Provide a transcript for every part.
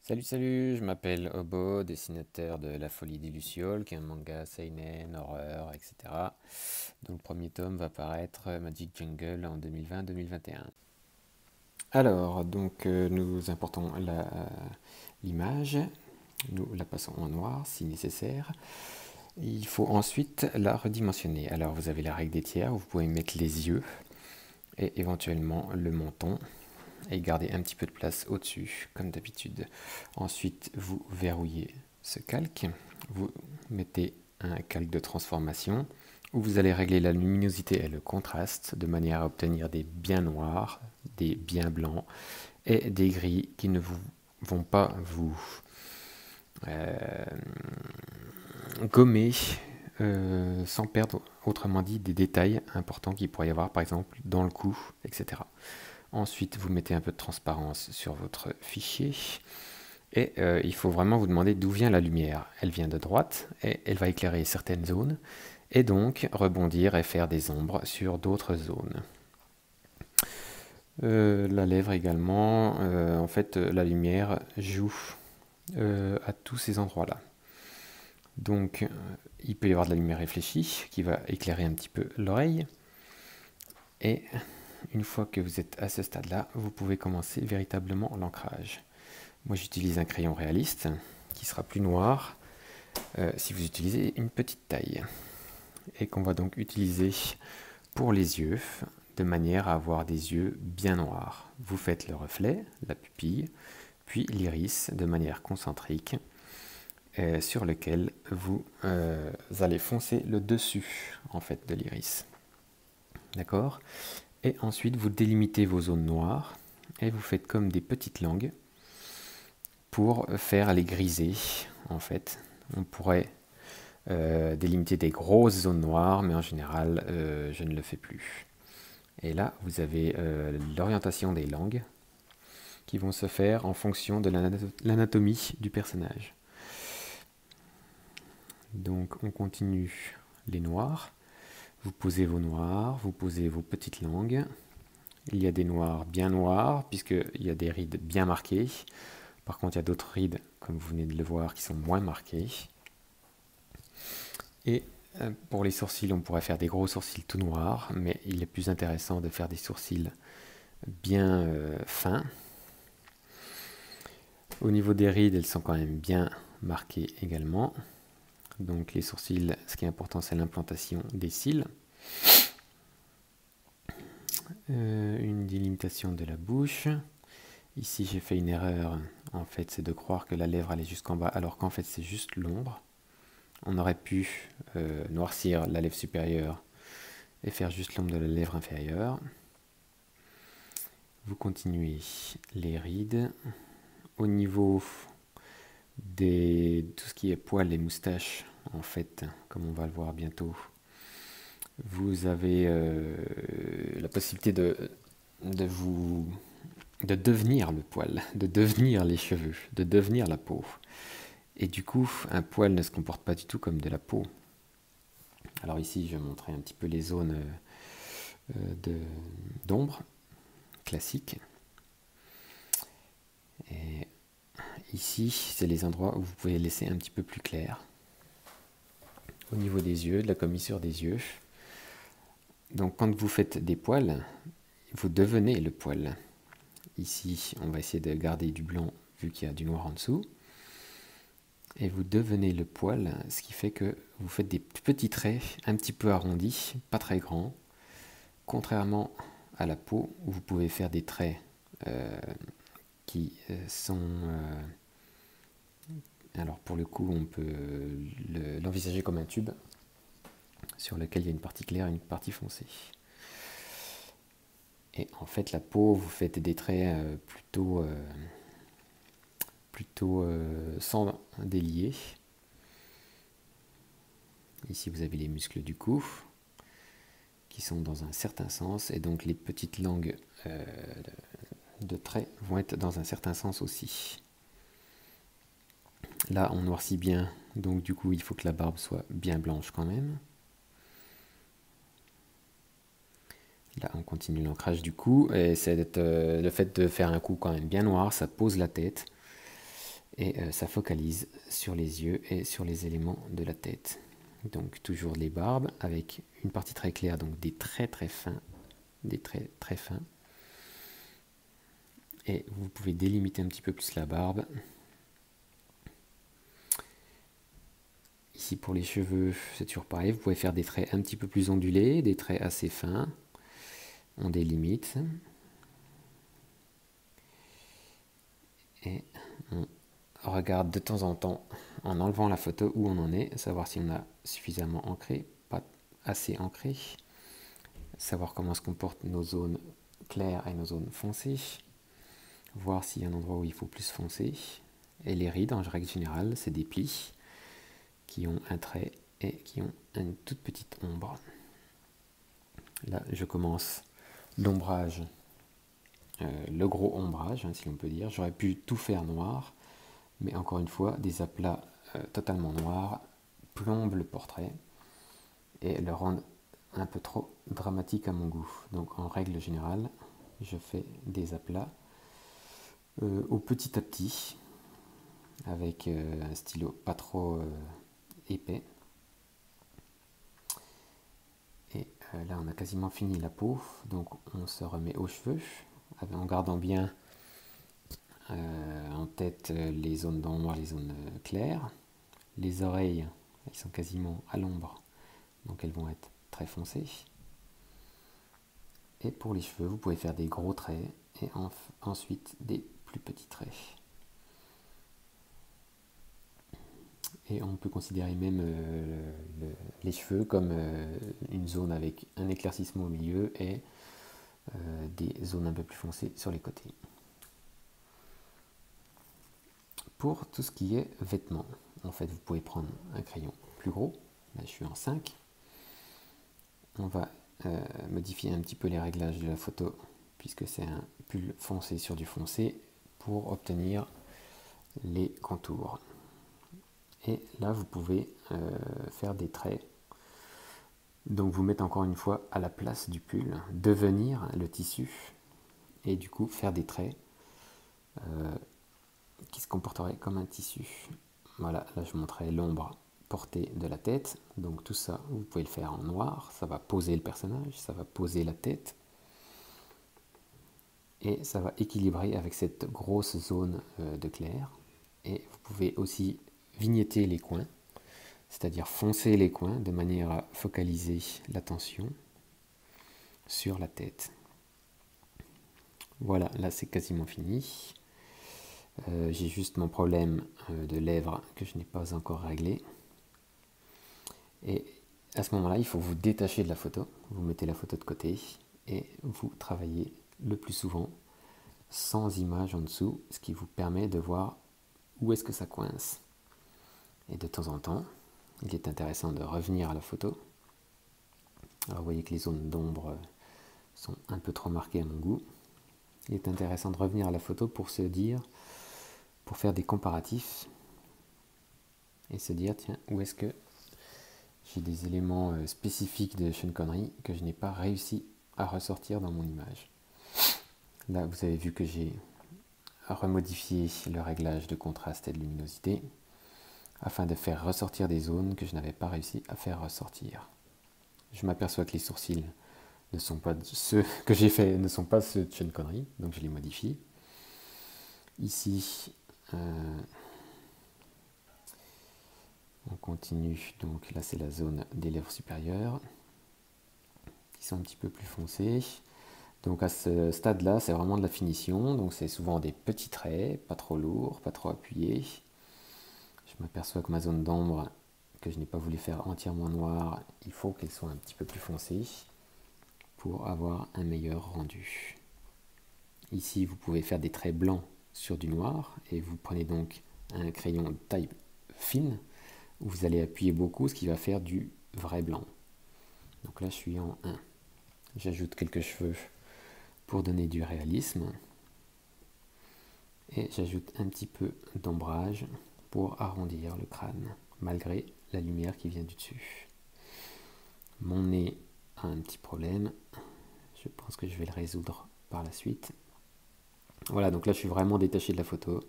Salut, salut, je m'appelle Obo, dessinateur de La Folie des Lucioles, qui est un manga seinen, horreur, etc. dont le premier tome va paraître Magic Jungle en 2020-2021. Alors, nous importons l'image, nous la passons en noir si nécessaire. Il faut ensuite la redimensionner. Alors, vous avez la règle des tiers, vous pouvez mettre les yeux et éventuellement le menton et garder un petit peu de place au-dessus, comme d'habitude. Ensuite, vous verrouillez ce calque, vous mettez un calque de transformation où vous allez régler la luminosité et le contraste de manière à obtenir des biens noirs, des biens blancs et des gris qui ne vont pas vous euh, gommer sans perdre, autrement dit, des détails importants qu'il pourrait y avoir, par exemple, dans le cou, etc. Ensuite, vous mettez un peu de transparence sur votre fichier. Et il faut vraiment vous demander d'où vient la lumière. Elle vient de droite et elle va éclairer certaines zones et donc rebondir et faire des ombres sur d'autres zones. La lèvre également, en fait la lumière joue à tous ces endroits-là. Donc il peut y avoir de la lumière réfléchie qui va éclairer un petit peu l'oreille. Et une fois que vous êtes à ce stade-là, vous pouvez commencer véritablement l'ancrage. Moi j'utilise un crayon réaliste qui sera plus noir si vous utilisez une petite taille. Et qu'on va donc utiliser pour les yeux de manière à avoir des yeux bien noirs. Vous faites le reflet, la pupille, puis l'iris de manière concentrique sur lequel vous allez foncer le dessus en fait de l'iris. D'accord? Et ensuite vous délimitez vos zones noires et vous faites comme des petites langues pour faire les griser en fait. On pourrait délimiter des grosses zones noires, mais en général je ne le fais plus. Et là vous avez l'orientation des langues qui vont se faire en fonction de l'anatomie du personnage. Donc on continue les noirs. Vous posez vos noirs, vous posez vos petites langues. Il y a des noirs bien noirs, puisqu'il y a des rides bien marquées. Par contre, il y a d'autres rides, comme vous venez de le voir, qui sont moins marquées. Et pour les sourcils, on pourrait faire des gros sourcils tout noirs, mais il est plus intéressant de faire des sourcils bien fins. Au niveau des rides, elles sont quand même bien marquées également. Donc les sourcils, ce qui est important, c'est l'implantation des cils. Une délimitation de la bouche. Ici, j'ai fait une erreur. En fait, c'est de croire que la lèvre allait jusqu'en bas, alors qu'en fait, c'est juste l'ombre. On aurait pu noircir la lèvre supérieure et faire juste l'ombre de la lèvre inférieure. Vous continuez les rides. Au niveau de tout ce qui est poils et moustaches, en fait, comme on va le voir bientôt, vous avez la possibilité de devenir le poil, de devenir les cheveux, de devenir la peau. Et du coup, un poil ne se comporte pas du tout comme de la peau. Alors ici, je vais montrer un petit peu les zones d'ombre classiques. Et ici, c'est les endroits où vous pouvez laisser un petit peu plus clair. Au niveau des yeux, de la commissure des yeux. Donc quand vous faites des poils, vous devenez le poil. Ici, on va essayer de garder du blanc vu qu'il y a du noir en dessous. Et vous devenez le poil, ce qui fait que vous faites des petits traits un petit peu arrondis, pas très grands. Contrairement à la peau, où vous pouvez faire des traits qui sont... alors pour le coup, on peut l'envisager comme un tube sur lequel il y a une partie claire et une partie foncée. Et en fait, la peau, vous faites des traits plutôt sans délier. Ici, vous avez les muscles du cou qui sont dans un certain sens, et donc les petites langues de traits vont être dans un certain sens aussi. Là, on noircit bien, donc du coup, il faut que la barbe soit bien blanche quand même. Là, on continue l'ancrage du cou, et c'est le fait de faire un cou quand même bien noir, ça pose la tête. et ça focalise sur les yeux et sur les éléments de la tête. Donc toujours les barbes avec une partie très claire, donc des traits très fins, des traits très fins. Et vous pouvez délimiter un petit peu plus la barbe. Ici pour les cheveux, c'est toujours pareil, vous pouvez faire des traits un petit peu plus ondulés, des traits assez fins. On délimite. Et on regarde de temps en temps, en enlevant la photo, où on en est, savoir si on a suffisamment ancré, pas assez ancré, savoir comment se comportent nos zones claires et nos zones foncées, voir s'il y a un endroit où il faut plus foncer. Et les rides, en règle générale, c'est des plis qui ont un trait et qui ont une toute petite ombre. Là, je commence l'ombrage, le gros ombrage, si l'on peut dire. J'aurais pu tout faire noir, mais encore une fois, des aplats totalement noirs plombent le portrait et le rendent un peu trop dramatique à mon goût. Donc en règle générale, je fais des aplats au petit à petit, avec un stylo pas trop épais. Et là, on a quasiment fini la peau, donc on se remet aux cheveux, en gardant bien en tête les zones d'ombre, les zones claires. Les oreilles, elles sont quasiment à l'ombre, donc elles vont être très foncées. Et pour les cheveux, vous pouvez faire des gros traits et ensuite des plus petits traits. Et on peut considérer même les cheveux comme une zone avec un éclaircissement au milieu et des zones un peu plus foncées sur les côtés. Pour tout ce qui est vêtements, en fait, vous pouvez prendre un crayon plus gros. Là, je suis en 5. On va modifier un petit peu les réglages de la photo, puisque c'est un pull foncé sur du foncé, pour obtenir les contours. Et là, vous pouvez faire des traits. Donc, vous mettez encore une fois à la place du pull, devenir le tissu, et du coup, faire des traits qui se comporteraient comme un tissu. Voilà, là, je montrais l'ombre portée de la tête. Donc, tout ça, vous pouvez le faire en noir. Ça va poser le personnage, ça va poser la tête. Et ça va équilibrer avec cette grosse zone de clair. Et vous pouvez aussi vignetter les coins, c'est-à-dire foncer les coins de manière à focaliser l'attention sur la tête. Voilà, là c'est quasiment fini. J'ai juste mon problème de lèvres que je n'ai pas encore réglé. Et à ce moment-là, il faut vous détacher de la photo. Vous mettez la photo de côté et vous travaillez le plus souvent sans image en dessous, ce qui vous permet de voir où est-ce que ça coince. Et de temps en temps, il est intéressant de revenir à la photo. Alors vous voyez que les zones d'ombre sont un peu trop marquées à mon goût. Il est intéressant de revenir à la photo pour se dire, pour faire des comparatifs et se dire, tiens, où est-ce que j'ai des éléments spécifiques de Sean Connery que je n'ai pas réussi à ressortir dans mon image. Là, vous avez vu que j'ai remodifié le réglage de contraste et de luminosité afin de faire ressortir des zones que je n'avais pas réussi à faire ressortir. Je m'aperçois que les sourcils ne sont pas ceux que j'ai fait, ne sont pas ceux de Sean Connery, donc je les modifie. Ici, on continue, donc là c'est la zone des lèvres supérieures qui sont un petit peu plus foncées. Donc à ce stade-là, c'est vraiment de la finition, donc c'est souvent des petits traits, pas trop lourds, pas trop appuyés. Je m'aperçois que ma zone d'ombre, que je n'ai pas voulu faire entièrement noire, il faut qu'elle soit un petit peu plus foncée pour avoir un meilleur rendu. Ici, vous pouvez faire des traits blancs sur du noir et vous prenez donc un crayon de taille fine où vous allez appuyer beaucoup, ce qui va faire du vrai blanc. Donc là, je suis en 1. J'ajoute quelques cheveux pour donner du réalisme et j'ajoute un petit peu d'ombrage pour arrondir le crâne malgré la lumière qui vient du dessus. Mon nez a un petit problème, je pense que je vais le résoudre par la suite. Voilà, donc là je suis vraiment détaché de la photo,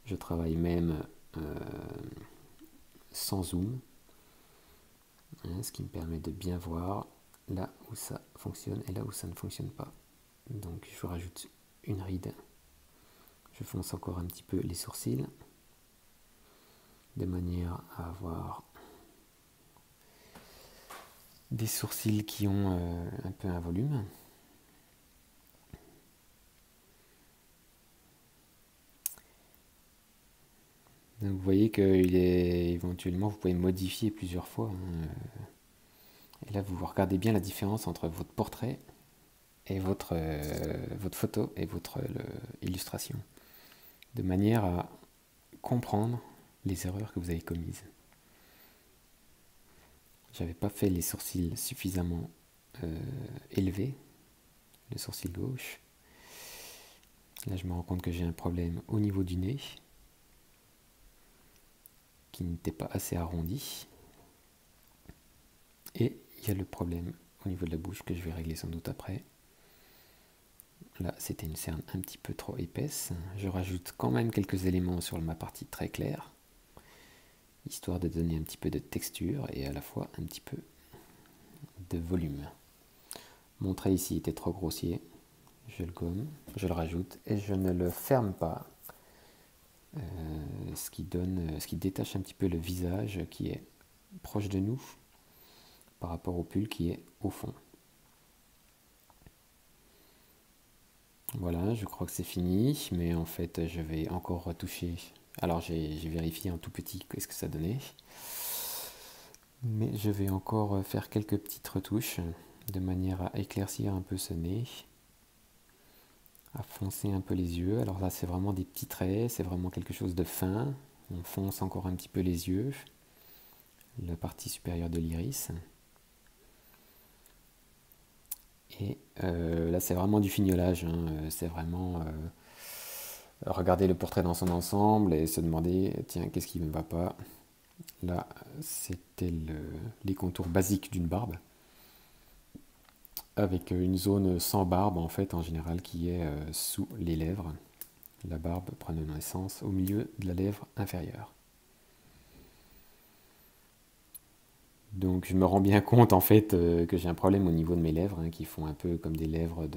Je travaille même sans zoom, hein, ce qui me permet de bien voir là où ça fonctionne et là où ça ne fonctionne pas. Donc je rajoute une ride, je fonce encore un petit peu les sourcils, de manière à avoir des sourcils qui ont un peu un volume. Donc vous voyez que éventuellement vous pouvez modifier plusieurs fois, hein. Et là vous regardez bien la différence entre votre portrait et votre photo et votre illustration, de manière à comprendre les erreurs que vous avez commises. J'avais pas fait les sourcils suffisamment élevés, le sourcil gauche. Là je me rends compte que j'ai un problème au niveau du nez, qui n'était pas assez arrondi. Et il y a le problème au niveau de la bouche que je vais régler sans doute après. Là, c'était une cerne un petit peu trop épaisse. Je rajoute quand même quelques éléments sur ma partie très claire, histoire de donner un petit peu de texture et à la fois un petit peu de volume. Mon trait ici était trop grossier. Je le gomme, je le rajoute et je ne le ferme pas. Ce qui détache un petit peu le visage qui est proche de nous par rapport au pull qui est au fond. Voilà, je crois que c'est fini, mais en fait je vais encore retoucher. Alors j'ai vérifié en tout petit qu'est-ce que ça donnait, mais je vais encore faire quelques petites retouches de manière à éclaircir un peu ce nez, à foncer un peu les yeux. Alors là c'est vraiment des petits traits, c'est vraiment quelque chose de fin. On fonce encore un petit peu les yeux, la partie supérieure de l'iris. Et là c'est vraiment du fignolage, hein. C'est vraiment regarder le portrait dans son ensemble et se demander tiens qu'est-ce qui ne va pas. Là c'était les contours basiques d'une barbe, avec une zone sans barbe en fait en général qui est sous les lèvres. La barbe prenait naissance au milieu de la lèvre inférieure. Donc je me rends bien compte en fait que j'ai un problème au niveau de mes lèvres, hein, qui font un peu comme des lèvres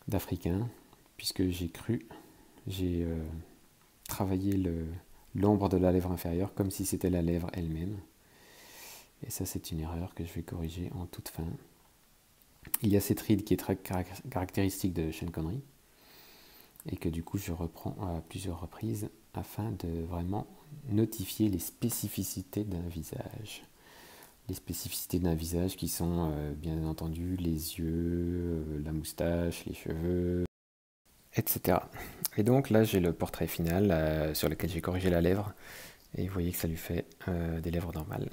d'Africains, puisque j'ai travaillé l'ombre de la lèvre inférieure comme si c'était la lèvre elle-même. Et ça c'est une erreur que je vais corriger en toute fin. Il y a cette ride qui est très caractéristique de Sean Connery, et que du coup je reprends à plusieurs reprises afin de vraiment notifier les spécificités d'un visage. Les spécificités d'un visage qui sont bien entendu les yeux, la moustache, les cheveux, etc. Et donc là j'ai le portrait final sur lequel j'ai corrigé la lèvre et vous voyez que ça lui fait des lèvres normales.